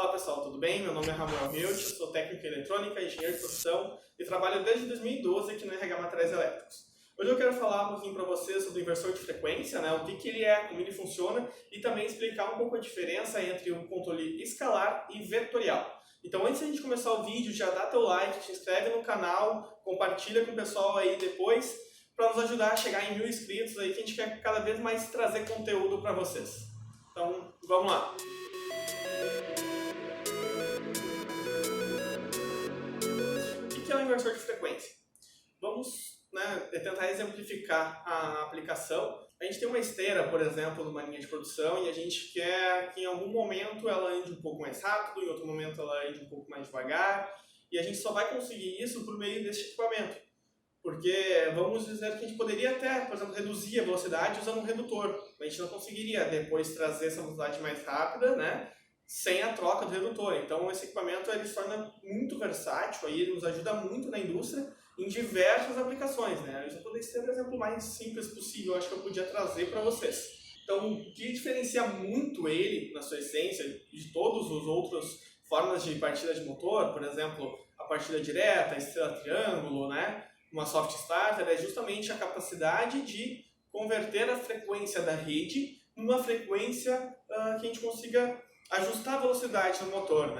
Fala pessoal, tudo bem? Meu nome é Ramon Hilde, sou técnico em eletrônica, engenheiro de produção e trabalho desde 2012 aqui no RH Materiais Elétricos. Hoje eu quero falar um pouquinho para vocês sobre o inversor de frequência, o que ele é, como ele funciona e também explicar um pouco a diferença entre o controle escalar e vetorial. Então antes de a gente começar o vídeo, já dá teu like, se inscreve no canal, compartilha com o pessoal aí depois para nos ajudar a chegar em 1000 inscritos aí, que a gente quer cada vez mais trazer conteúdo para vocês. Então vamos lá! O que é o inversor de frequência? Vamos tentar exemplificar a aplicação. A gente tem uma esteira, por exemplo, numa linha de produção e a gente quer que em algum momento ela ande um pouco mais rápido, em outro momento ela ande um pouco mais devagar, e a gente só vai conseguir isso por meio deste equipamento. Porque vamos dizer que a gente poderia até, por exemplo, reduzir a velocidade usando um redutor. A gente não conseguiria depois trazer essa velocidade mais rápida, sem a troca do redutor. Então esse equipamento ele se torna muito versátil, aí ele nos ajuda muito na indústria em diversas aplicações. Eu poderia ser o exemplo mais simples possível, acho que eu podia trazer para vocês. Então o que diferencia muito ele, na sua essência, de todas as outras formas de partida de motor, por exemplo, a partida direta, a estrela triângulo, uma soft starter, é justamente a capacidade de converter a frequência da rede numa frequência que a gente consiga ajustar a velocidade do motor,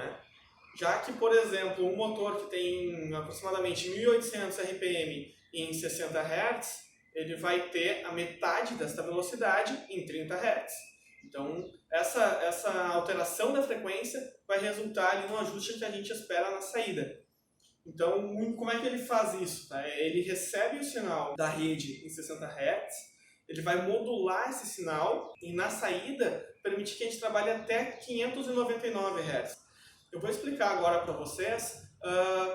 Já que, por exemplo, um motor que tem aproximadamente 1800 RPM em 60 Hz, ele vai ter a metade dessa velocidade em 30 Hz. Então, essa alteração da frequência vai resultar ali no ajuste que a gente espera na saída. Então, como é que ele faz isso? Ele recebe o sinal da rede em 60 Hz, ele vai modular esse sinal e na saída permitir que a gente trabalhe até 599 Hz. Eu vou explicar agora para vocês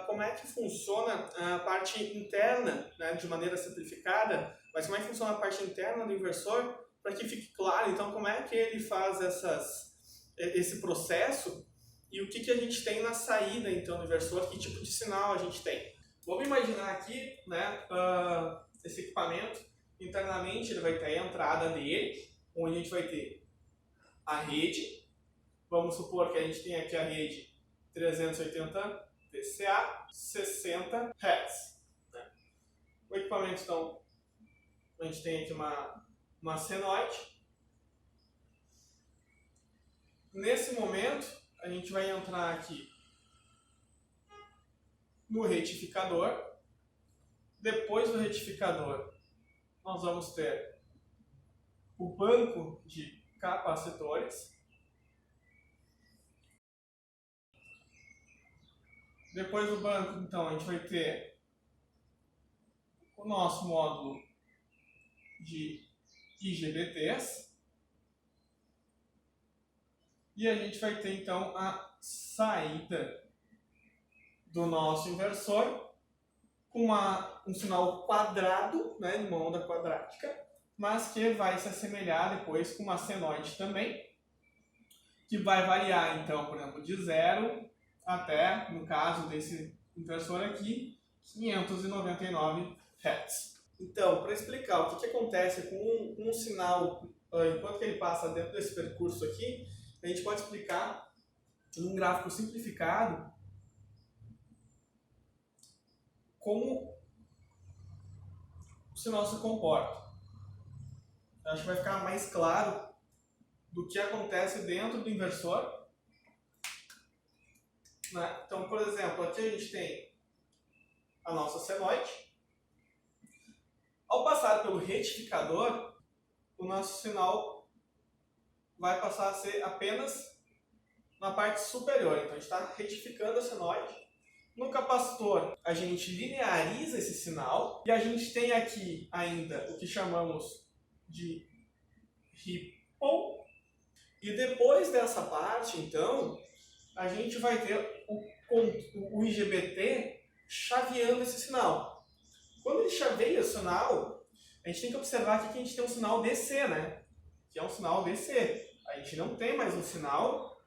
como é que funciona a parte interna, de maneira simplificada, mas como é que funciona a parte interna do inversor, para que fique claro, então, como é que ele faz esse processo e o que a gente tem na saída, então, do inversor, que tipo de sinal a gente tem. Vamos imaginar aqui, esse equipamento, internamente ele vai ter a entrada dele, onde a gente vai ter a rede. Vamos supor que a gente tem aqui a rede 380 VCA, 60 Hz. O equipamento, então, a gente tem aqui uma senoide. Nesse momento, a gente vai entrar aqui no retificador. Depois do retificador, nós vamos ter o banco de capacitores. Depois do banco, então, a gente vai ter o nosso módulo de IGBTs. E a gente vai ter, então, a saída do nosso inversor com um sinal quadrado, de uma onda quadrática, mas que vai se assemelhar depois com uma senoide também, que vai variar, então, por exemplo, de 0 até, no caso desse inversor aqui, 599 Hz. Então, para explicar o que acontece com um sinal, enquanto que ele passa dentro desse percurso aqui, a gente pode explicar num gráfico simplificado como o sinal se comporta. Acho que vai ficar mais claro do que acontece dentro do inversor. Então, por exemplo, aqui a gente tem a nossa senoide. Ao passar pelo retificador, o nosso sinal vai passar a ser apenas na parte superior. Então, a gente está retificando a senoide. No capacitor, a gente lineariza esse sinal. E a gente tem aqui ainda o que chamamos de ripple. E depois dessa parte, então, a gente vai ter o IGBT chaveando esse sinal. Quando ele chaveia o sinal, a gente tem que observar aqui que a gente tem um sinal DC, que é um sinal DC. A gente não tem mais um sinal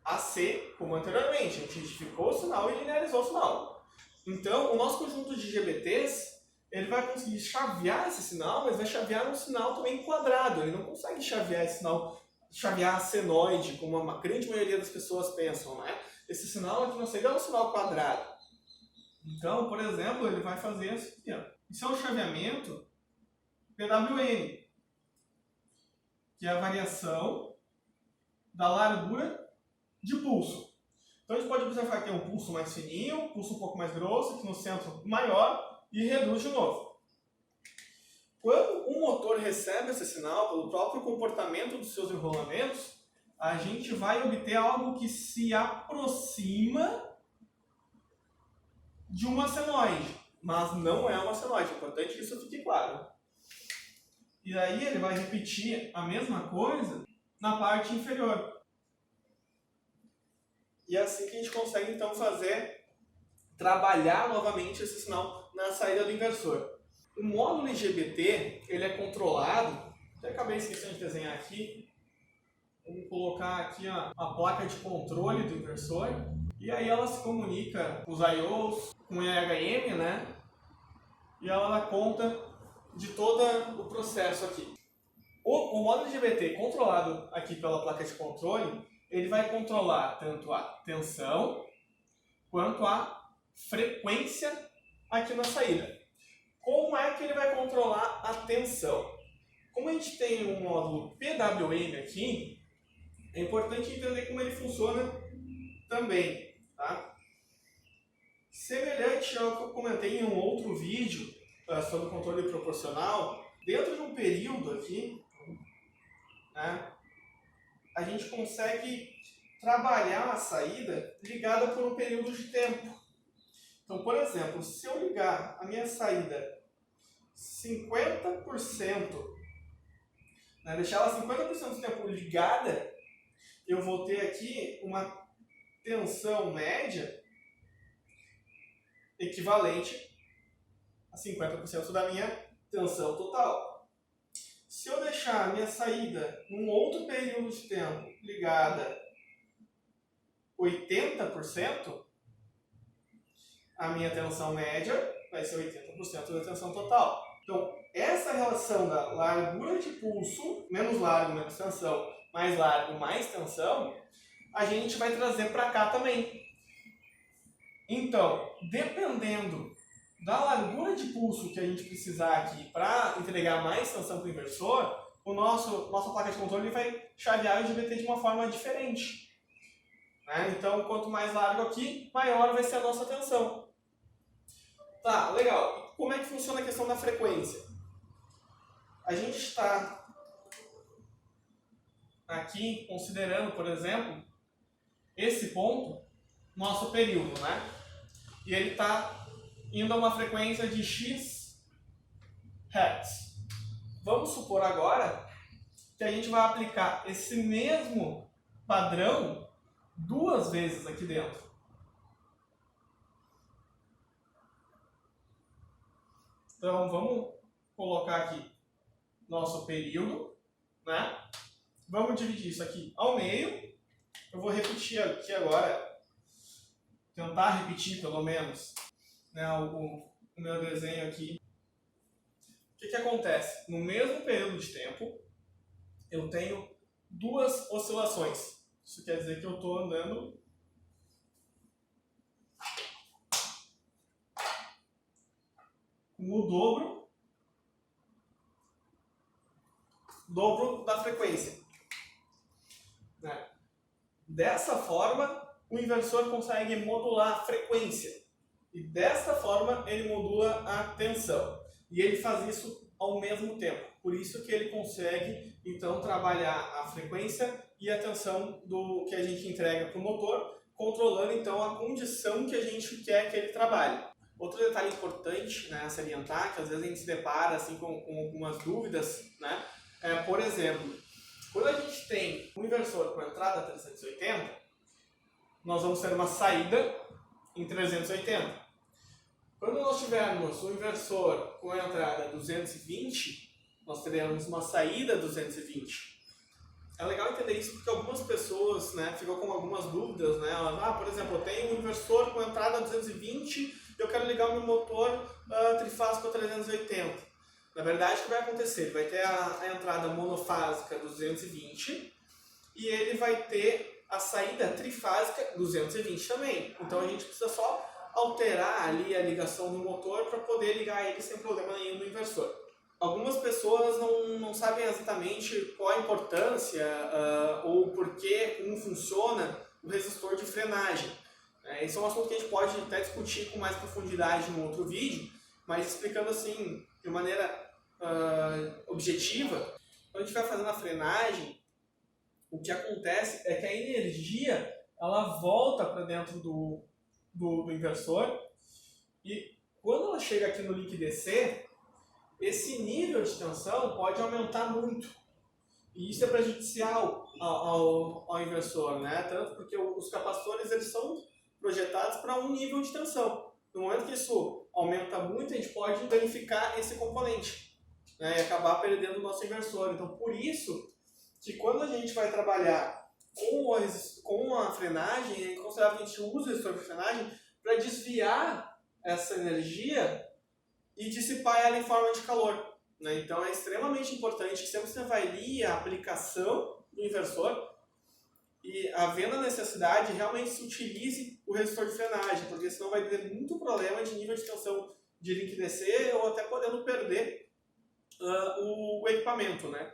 AC como anteriormente. A gente retificou o sinal e linearizou o sinal. Então, o nosso conjunto de IGBTs, ele vai conseguir chavear esse sinal, mas vai chavear um sinal também quadrado. Ele não consegue chavear esse sinal chavear senoide, como a grande maioria das pessoas pensam, né? Esse sinal aqui na saída é um sinal quadrado. Então, por exemplo, ele vai fazer isso aqui, ó. Isso é um chaveamento PWM, que é a variação da largura de pulso. Então a gente pode observar que é um pulso mais fininho, um pulso um pouco mais grosso, aqui no centro maior, e reduz de novo. Quando o motor recebe esse sinal, pelo próprio comportamento dos seus enrolamentos, a gente vai obter algo que se aproxima de uma senoide, mas não é uma senoide. É importante que isso fique claro. E aí ele vai repetir a mesma coisa na parte inferior. E é assim que a gente consegue então trabalhar novamente esse sinal na saída do inversor. O módulo IGBT, ele é controlado, até acabei esquecendo de desenhar aqui. Vamos colocar aqui a placa de controle do inversor. E aí ela se comunica com os I/Os, com o EHM, né? E ela dá conta de todo o processo aqui. O módulo IGBT controlado aqui pela placa de controle, ele vai controlar tanto a tensão quanto a frequência aqui na saída. Como é que ele vai controlar a tensão? Como a gente tem um módulo PWM aqui, é importante entender como ele funciona também, tá? Semelhante ao que eu comentei em um outro vídeo sobre controle proporcional, dentro de um período aqui, né, a gente consegue trabalhar a saída ligada por um período de tempo. Então, por exemplo, se eu ligar a minha saída 50%, né, deixar ela 50% do tempo ligada, eu vou ter aqui uma tensão média equivalente a 50% da minha tensão total. Se eu deixar a minha saída num outro período de tempo ligada 80%, a minha tensão média vai ser 80% da tensão total. Então, essa relação da largura de pulso, menos largo, menos tensão, mais largo, mais tensão, a gente vai trazer para cá também. Então, dependendo da largura de pulso que a gente precisar aqui para entregar mais tensão para o inversor, nossa placa de controle vai chavear o IGBT de uma forma diferente. Né? Então, quanto mais largo aqui, maior vai ser a nossa tensão. Tá, legal. Como é que funciona a questão da frequência? A gente está aqui considerando, por exemplo, esse ponto, nosso período, né? E ele está indo a uma frequência de x Hz. Vamos supor agora que a gente vai aplicar esse mesmo padrão 2 vezes aqui dentro. Então, vamos colocar aqui nosso período, né? Vamos dividir isso aqui ao meio. Eu vou repetir aqui agora, tentar repetir pelo menos, né, o meu desenho aqui. O que acontece? No mesmo período de tempo, eu tenho 2 oscilações. Isso quer dizer que eu estou andando com o dobro da frequência. Né? Dessa forma, o inversor consegue modular a frequência. E dessa forma, ele modula a tensão. E ele faz isso ao mesmo tempo. Por isso que ele consegue, então, trabalhar a frequência e a tensão do que a gente entrega para o motor, controlando, então, a condição que a gente quer que ele trabalhe. Outro detalhe importante, né, a salientar, que às vezes a gente se depara assim, com algumas dúvidas, né, por exemplo, quando a gente tem um inversor com entrada 380, nós vamos ter uma saída em 380. Quando nós tivermos um inversor com entrada 220, nós teremos uma saída 220. É legal entender isso porque algumas pessoas, né, ficam com algumas dúvidas, né? Por exemplo, eu tenho um inversor com entrada 220 e eu quero ligar o meu motor trifásico a 380. Na verdade, o que vai acontecer? Vai ter a entrada monofásica 220 e ele vai ter a saída trifásica 220 também. Então a gente precisa só alterar ali a ligação do motor para poder ligar ele sem problema nenhum no inversor. Algumas pessoas não sabem exatamente qual a importância ou porquê, como funciona o resistor de frenagem. Esse é um assunto que a gente pode até discutir com mais profundidade no outro vídeo, mas explicando assim, de maneira objetiva, quando a gente vai fazendo a frenagem, o que acontece é que a energia ela volta para dentro do inversor e quando ela chega aqui no link DC, esse nível de tensão pode aumentar muito. E isso é prejudicial ao inversor, né? Tanto porque os capacitores eles são projetados para um nível de tensão. No momento que isso aumenta muito, a gente pode danificar esse componente, né? E acabar perdendo o nosso inversor. Então, por isso que quando a gente vai trabalhar com a frenagem, é considerável que a gente usa o resistor de frenagem para desviar essa energia e dissipar ela em forma de calor, né? Então é extremamente importante que sempre você avalie a aplicação do inversor e, havendo a necessidade, realmente se utilize o resistor de frenagem, porque senão vai ter muito problema de nível de tensão de link DC ou até podendo perder o equipamento, né?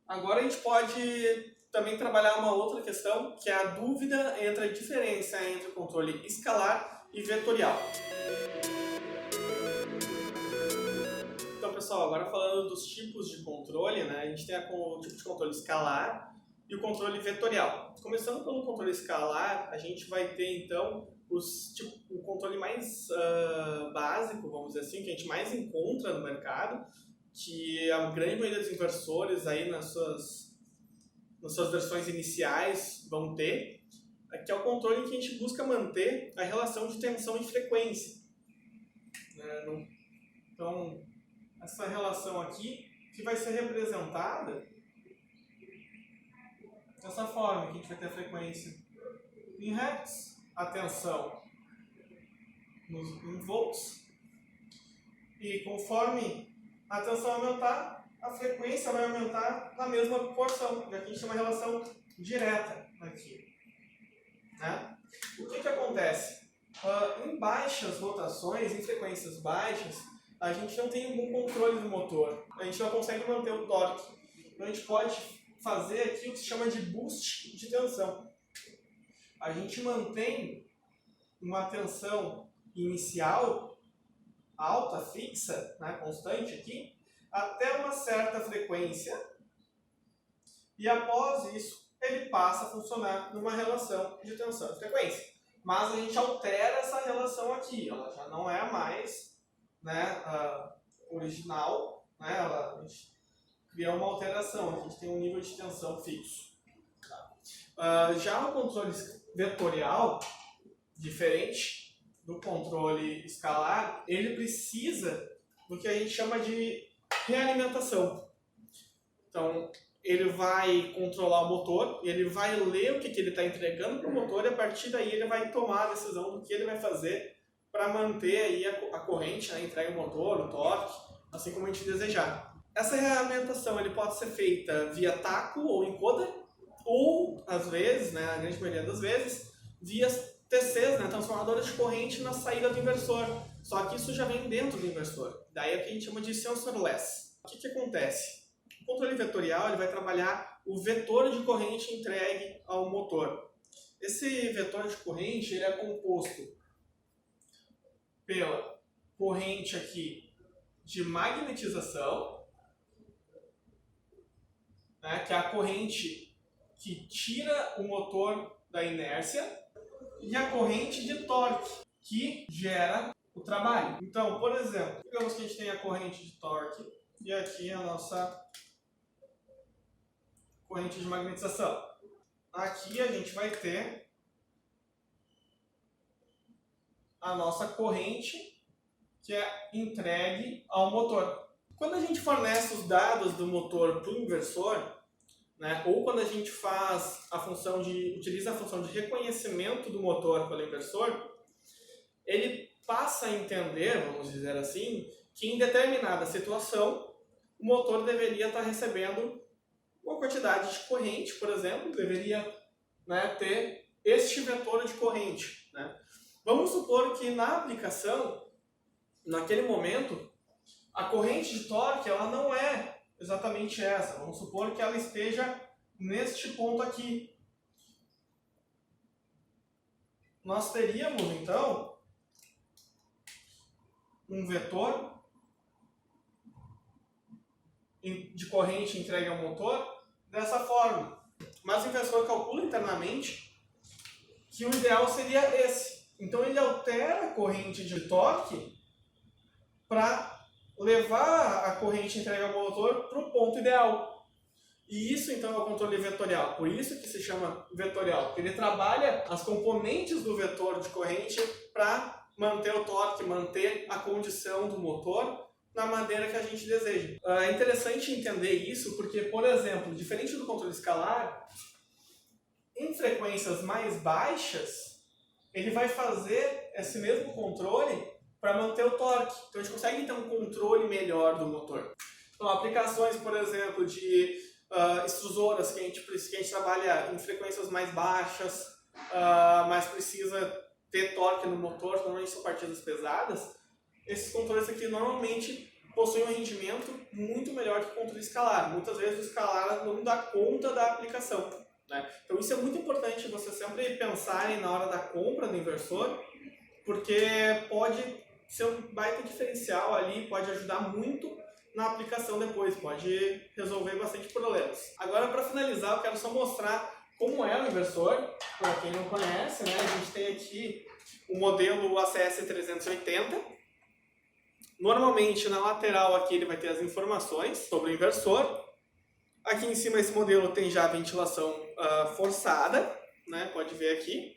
Agora a gente pode também trabalhar uma outra questão, que é a dúvida entre a diferença entre o controle escalar e vetorial. Então, pessoal, agora falando dos tipos de controle, né? A gente tem o tipo de controle escalar e o controle vetorial. Começando pelo controle escalar, a gente vai ter, então, o controle mais básico, vamos dizer assim, que a gente mais encontra no mercado, que a grande maioria dos inversores aí nas suas versões iniciais vão ter, que é o controle em que a gente busca manter a relação de tensão e frequência. Então, essa relação aqui que vai ser representada dessa forma, que a gente vai ter a frequência em hertz, a tensão em volts, e conforme a tensão aumentar, a frequência vai aumentar na mesma proporção, já que a gente tem uma relação direta aqui, né? O que acontece? Em baixas rotações, em frequências baixas, a gente não tem um bom controle do motor, a gente não consegue manter o torque. Então a gente pode fazer aqui o que se chama de boost de tensão. A gente mantém uma tensão inicial alta, fixa, né, constante aqui, até uma certa frequência, e após isso ele passa a funcionar numa relação de tensão e frequência. Mas a gente altera essa relação aqui, ela já não é mais, né, original, né, a gente cria uma alteração, a gente tem um nível de tensão fixo. Já o controle vetorial, diferente do controle escalar, ele precisa do que a gente chama de realimentação. Então, ele vai controlar o motor, ele vai ler o que ele está entregando para o motor e a partir daí ele vai tomar a decisão do que ele vai fazer para manter aí a corrente, né, entrega o motor, o torque, assim como a gente desejar. Essa realimentação ele pode ser feita via taco ou encoder, ou, às vezes, né, a grande maioria das vezes, via TCs, né, transformadores de corrente na saída do inversor. Só que isso já vem dentro do inversor. Daí é o que a gente chama de sensorless. O que acontece? O controle vetorial ele vai trabalhar o vetor de corrente entregue ao motor. Esse vetor de corrente ele é composto pela corrente aqui de magnetização, né, que é a corrente que tira o motor da inércia, e a corrente de torque, que gera o trabalho. Então, por exemplo, digamos que a gente tem a corrente de torque e aqui a nossa corrente de magnetização. Aqui a gente vai ter a nossa corrente que é entregue ao motor. Quando a gente fornece os dados do motor para o inversor, né, ou quando a gente utiliza a função de reconhecimento do motor pelo inversor, ele passa a entender, vamos dizer assim, que em determinada situação o motor deveria estar recebendo uma quantidade de corrente, por exemplo, deveria, né, ter este vetor de corrente, né? Vamos supor que na aplicação, naquele momento, a corrente de torque ela não é exatamente essa. Vamos supor que ela esteja neste ponto aqui. Nós teríamos, então, um vetor de corrente entregue ao motor dessa forma. Mas o inversor calcula internamente que o ideal seria esse. Então ele altera a corrente de torque para levar a corrente entregue ao motor para o ponto ideal. E isso então é o controle vetorial. Por isso que se chama vetorial, porque ele trabalha as componentes do vetor de corrente para manter o torque, manter a condição do motor na maneira que a gente deseja. É interessante entender isso porque, por exemplo, diferente do controle escalar, em frequências mais baixas, ele vai fazer esse mesmo controle para manter o torque. Então a gente consegue ter um controle melhor do motor. Então aplicações, por exemplo, de extrusoras que a gente trabalha em frequências mais baixas, mas precisa ter torque no motor, normalmente são partidas pesadas, esses controles aqui normalmente possuem um rendimento muito melhor que o controle escalar. Muitas vezes o escalar não dá conta da aplicação, né? Então isso é muito importante você sempre pensarem na hora da compra do inversor, porque pode ser um baita diferencial ali, pode ajudar muito na aplicação depois, pode resolver bastante problemas. Agora, para finalizar, eu quero só mostrar como é o inversor, para quem não conhece, né? A gente tem aqui o modelo ACS 380. Normalmente, na lateral aqui, ele vai ter as informações sobre o inversor. Aqui em cima, esse modelo tem já a ventilação forçada, né? Pode ver aqui.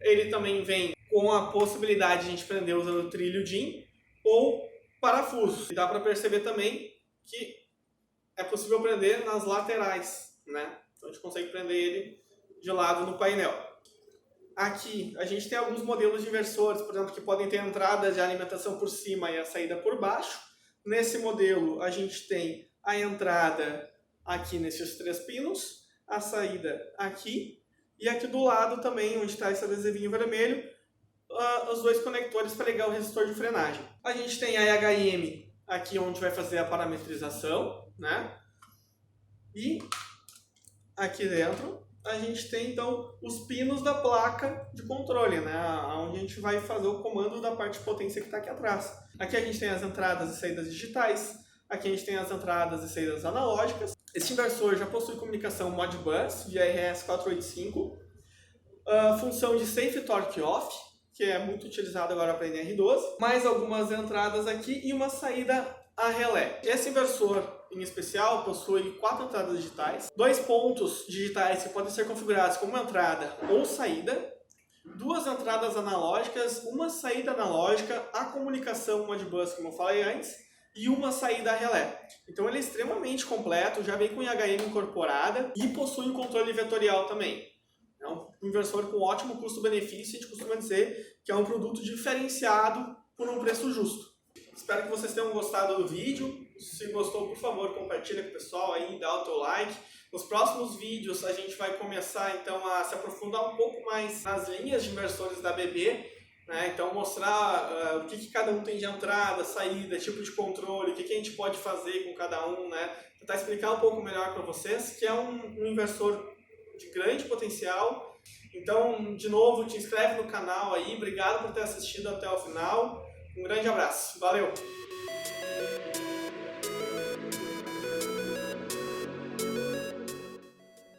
Ele também vem com a possibilidade de a gente prender usando trilho DIN ou parafusos. E dá para perceber também que é possível prender nas laterais, né? Então a gente consegue prender ele de lado no painel. Aqui a gente tem alguns modelos de inversores, por exemplo, que podem ter entrada de alimentação por cima e a saída por baixo. Nesse modelo a gente tem a entrada aqui nesses 3 pinos, a saída aqui e aqui do lado também, onde está esse adesivinho vermelho, os 2 conectores para ligar o resistor de frenagem. A gente tem a IHM aqui onde vai fazer a parametrização, né? E aqui dentro a gente tem então os pinos da placa de controle, né? Onde a gente vai fazer o comando da parte de potência que está aqui atrás. Aqui a gente tem as entradas e saídas digitais, aqui a gente tem as entradas e saídas analógicas. Esse inversor já possui comunicação Modbus via RS485, função de Safe Torque Off, que é muito utilizado agora para NR12, mais algumas entradas aqui e uma saída a relé. Esse inversor, em especial, possui 4 entradas digitais, 2 pontos digitais que podem ser configurados como entrada ou saída, 2 entradas analógicas, uma saída analógica, a comunicação Modbus, como eu falei antes, e uma saída a relé. Então ele é extremamente completo, já vem com IHM incorporada e possui um controle vetorial também. É um inversor com ótimo custo-benefício, a gente costuma dizer que é um produto diferenciado por um preço justo. Espero que vocês tenham gostado do vídeo. Se gostou, por favor, compartilha com o pessoal aí, dá o teu like. Nos próximos vídeos a gente vai começar então a se aprofundar um pouco mais nas linhas de inversores da BB, né? Então mostrar o que cada um tem de entrada, saída, tipo de controle, o que a gente pode fazer com cada um, né? Tentar explicar um pouco melhor para vocês que é um inversor de grande potencial. Então, de novo, te inscreve no canal aí. Obrigado por ter assistido até o final. Um grande abraço. Valeu!